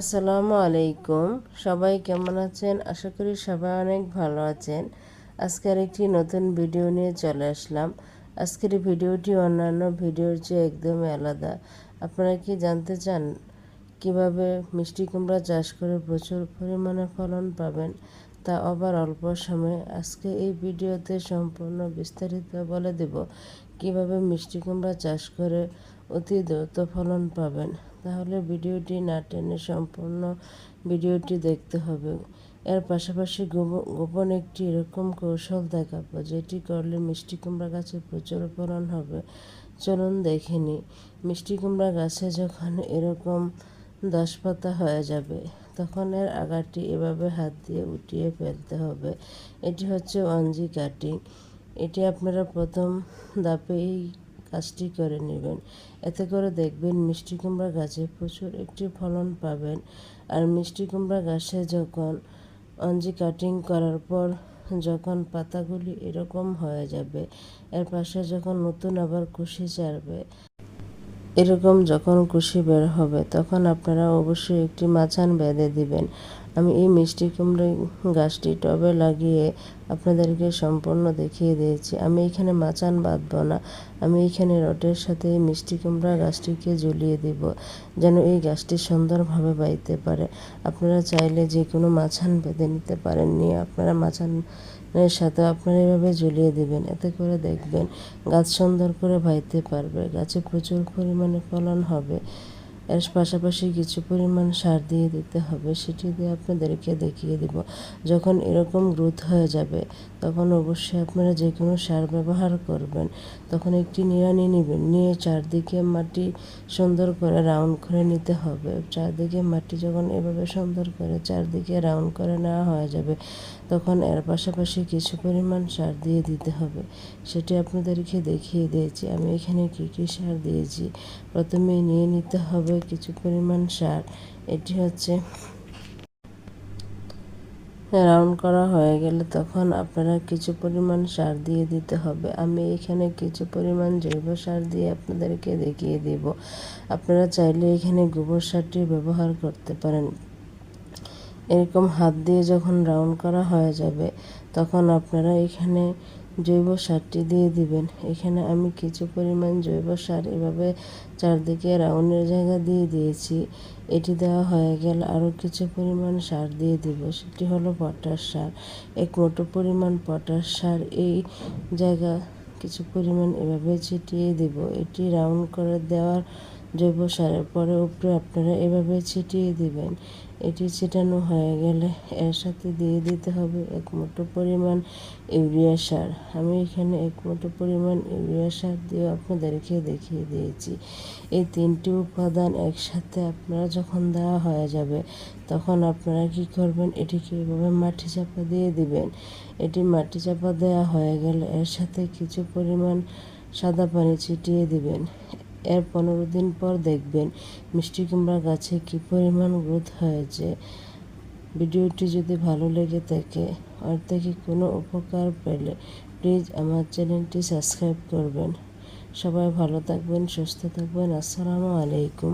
আসসালামু আলাইকুম। সবাই কেমন আছেন? আশা করি সবাই অনেক ভালো আছেন। আজকের একটি নতুন ভিডিও নিয়ে চলে আসলাম। আজকের ভিডিওটি অন্যান্য ভিডিওর চেয়ে একদমই আলাদা। আপনারা কি জানতে চান কিভাবে মিষ্টি কুমড়া চাষ করে প্রচুর পরিমাণে ফলন পাবেন, তা আবার অল্প সময়ে? আজকে এই ভিডিওতে সম্পূর্ণ বিস্তারিত বলে দেব কিভাবে মিষ্টি কুমড়া চাষ করে অতি দ্রুত ফলন পাবেন। তাহলে ভিডিওটি না টেনে সম্পূর্ণ ভিডিওটি দেখতে হবে। এর পাশাপাশি গোপন একটি এরকম কৌশল দেখাবো যেটি করলে মিষ্টি কুমড়া গাছে প্রচুর ফলন হবে। চলুন দেখে নিই। মিষ্টি কুমড়া গাছে যখন এরকম 10 পাতা হয়ে যাবে তখন এর আগাটি এভাবে হাত দিয়ে উঠিয়ে ফেলতে হবে। এটি হচ্ছে ওয়ানজি কাটিং। এটি আপনারা প্রথম ধাপে এই কাজটি করে নেবেন। এতে করে দেখবেন মিষ্টি কুমড়া গাছে প্রচুর একটি ফলন পাবেন। আর মিষ্টি কুমড়া গাছে যখন ওয়ানজি কাটিং করার পর যখন পাতাগুলি এরকম হয়ে যাবে, এর পাশে যখন নতুন আবার কুশি ছাড়বে, এরকম যখন কুশি বের হবে তখন আপনারা অবশ্যই একটি মাচান বেঁধে দিবেন। আমি এই মিষ্টি কুমড়ো গাছটি টবে লাগিয়ে আপনাদেরকে সম্পূর্ণ দেখিয়ে দিয়েছি। আমি এখানে মাচান বাঁধবো না, আমি এখানে রডের সাথে এই মিষ্টি কুমড়া গাছটিকে ঝুলিয়ে দিব যেন এই গাছটি সুন্দরভাবে বাইতে পারে। আপনারা চাইলে যে কোনো মাচান বেঁধে নিতে পারেন, নিয়ে আপনারা মাচানের সাথে আপনারা এভাবে ঝুলিয়ে দিবেন। এতে করে দেখবেন গাছ সুন্দর করে বাইতে পারবে, গাছে প্রচুর পরিমাণে ফলন হবে। এর পাশাপাশি কিছু পরিমাণ সার দিয়ে দিতে হবে, সেটি দিয়ে আপনাদেরকে দেখিয়ে দিব। যখন এরকম গ্রোথ হয়ে যাবে তখন অবশ্যই আপনারা যে কোনো সার ব্যবহার করবেন। তখন একটি নিড়ানি নেবেন, নিয়ে চারদিকে মাটি সুন্দর করে রাউন্ড করে নিতে হবে। চারদিকে মাটি যখন এভাবে সুন্দর করে চারদিকে রাউন্ড করে নেওয়া হয়ে যাবে তখন এর পাশাপাশি কিছু পরিমাণ সার দিয়ে দিতে হবে। সেটি আপনাদেরকে দেখিয়ে দিয়েছি আমি এখানে কী কী সার দিয়েছি। প্রথমে নিয়ে নিতে হবে কিছু পরিমাণ সার। এটি হচ্ছে রাউন্ড করা হয়ে গেলে তখন আপনারা কিছু পরিমাণ সার দিয়ে দিতে হবে। আমি এখানে কিছু পরিমাণ জৈব সার দিয়ে আপনাদেরকে দেখিয়ে দিব। আপনারা চাইলে এখানে গোবর সারটি ব্যবহার করতে পারেন। এরকম হাত দিয়ে যখন রাউন্ড করা হয়ে যাবে তখন আপনারা এখানে জৈব সারটি দিয়ে দিবেন। এখানে আমি কিছু পরিমাণ জৈব সার এভাবে চারদিকে রাউন্ডের জায়গা দিয়ে দিয়েছি। এটি দেওয়া হয়ে গেলে আরও কিছু পরিমাণ সার দিয়ে দিব, সেটি হলো পটাশ সার। 1 মুঠো পরিমাণ পটাশ সার এই জায়গা কিছু পরিমাণ এভাবে ছিটিয়ে দিব। এটি রাউন্ড করে দেওয়ার জৈব সারের পরে উপরে আপনারা এভাবে ছিটিয়ে দিবেন। এটি ছিটানো হয়ে গেলে এর সাথে দিয়ে দিতে হবে 1 মুঠো পরিমাণ ইউরিয়া সার। আমি এখানে 1 মুঠো পরিমাণ ইউরিয়া সার দিয়ে আপনাদেরকে দেখিয়ে দিয়েছি। এই 3টি উপাদান একসাথে আপনারা যখন দেওয়া হয়ে যাবে তখন আপনারা কি করবেন, এটিকে এভাবে মাটি চাপা দিয়ে দিবেন। এটি মাটি চাপা দেওয়া হয়ে গেলে এর সাথে কিছু পরিমাণ সাদা পানি ছিটিয়ে দিবেন। এর 15 দিন পর দেখবেন মিষ্টি কুমড়া গাছে কী পরিমাণ গ্রোথ হয়েছে। ভিডিওটি যদি ভালো লেগে থাকে আর থেকে কোনো উপকার পেলে প্লিজ আমার চ্যানেলটি সাবস্ক্রাইব করবেন। সবাই ভালো থাকবেন, সুস্থ থাকবেন। আসসালামু আলাইকুম।